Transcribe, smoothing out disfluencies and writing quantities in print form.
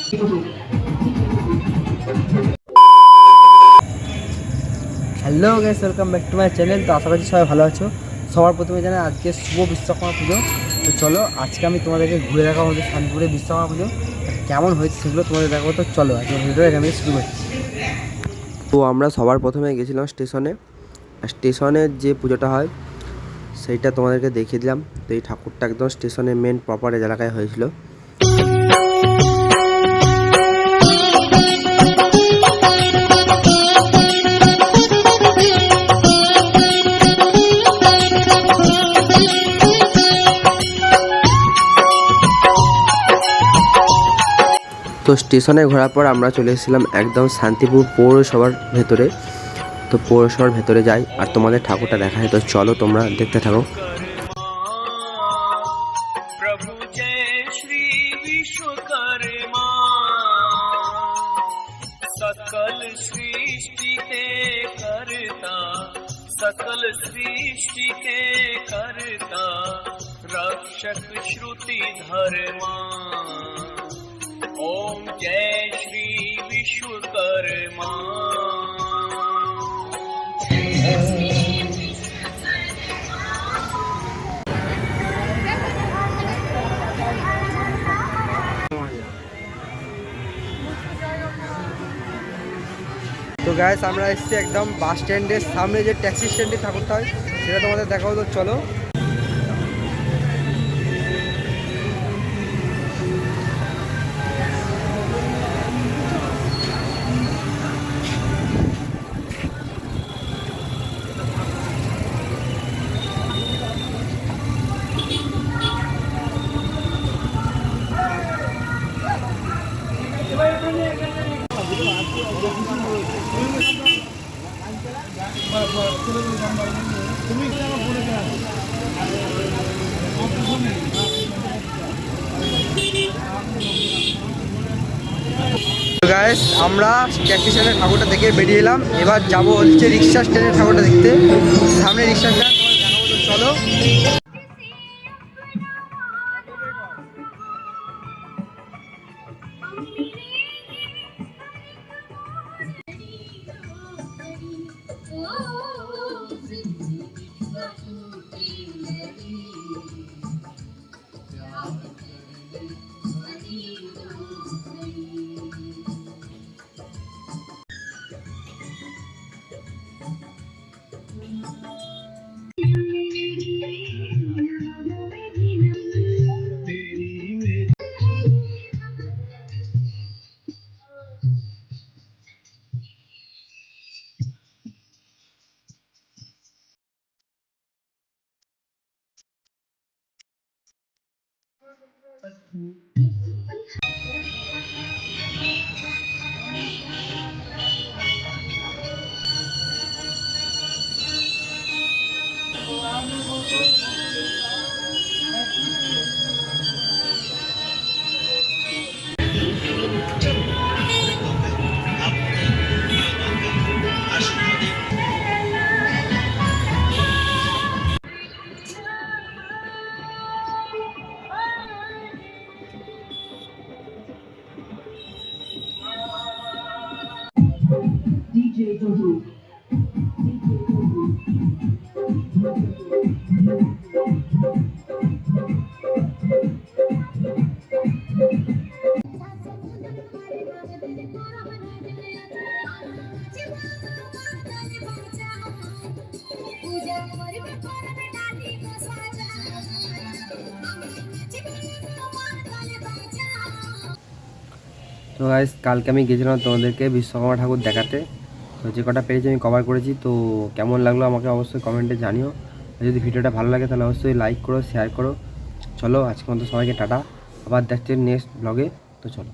Hello guys, welcome back to my channel. তো আশা করছি সবাই ভালো আছো। সবার প্রথমে জানাই আজকে শুভ বিশ্বকর্মা পুজো। তো চলো আজকে আমি তোমাদেরকে ঘুরে দেখাবো আমাদের শান্তিপুরে বিশ্বকর্মা পুজো কেমন হয়েছে সেগুলো তোমাদের দেখাবো। তো চলো আজকে ভিডিও এখানে শুরু করছি। তো আমরা সবার প্রথমে গেছিলাম স্টেশনে। স্টেশনের যে পুজোটা হয় সেইটা তোমাদেরকে দেখিয়ে দিলাম। তো এই ঠাকুরটা একদম স্টেশনের মেন প্রপার এলাকায় হয়েছিল। তো স্টেশনে ঘোরার পর আমরা চলে এসেছিলাম একদম শান্তিপুর পৌরসভার ভেতরে। তো পৌরসভার ভেতরে যাই আর তোমাদের ঠাকুরটা দেখায়। তো চলো তোমরা দেখতে থাকো। प्रभु जय श्री विश्वकर्मा सकल सृष्टि के करता सकल सृष्टि के करता रक्षक श्रुति धर्मा ओम जय श्री विश्वकर्मा। তো গাইস আমরা এসেছি একদম বাস স্ট্যান্ডের সামনে যে ট্যাক্সি স্ট্যান্ডে ঠাকুরটা হয় সেটা তোমাদের দেখাবো। তো চলো। গাইস আমরা ট্যাক্সি স্ট্যান্ডের ঠাকুরটা দেখে বেরিয়ে এলাম। এবার যাবো হচ্ছে রিক্সা স্ট্যান্ডের ঠাকুরটা দেখতে। সামনে রিক্সা স্ট্যান্ড দেখাবো। তো চলো। DJ Dodu. তো গাইস কালকে আমি গেছিলাম তোমাদেরকে বিশ্বকর্মা ঠাকুর দেখাতে। তো যে কটা পেরেছি আমি কভার করেছি। তো কেমন লাগলো আমাকে অবশ্যই কমেন্টে জানিও। যদি ভিডিওটা ভালো লাগে তাহলে অবশ্যই লাইক করো, শেয়ার করো। চলো আজকের মতো সবাইকে টাটা, আবার দেখতে নেক্সট ব্লগে। তো চলো।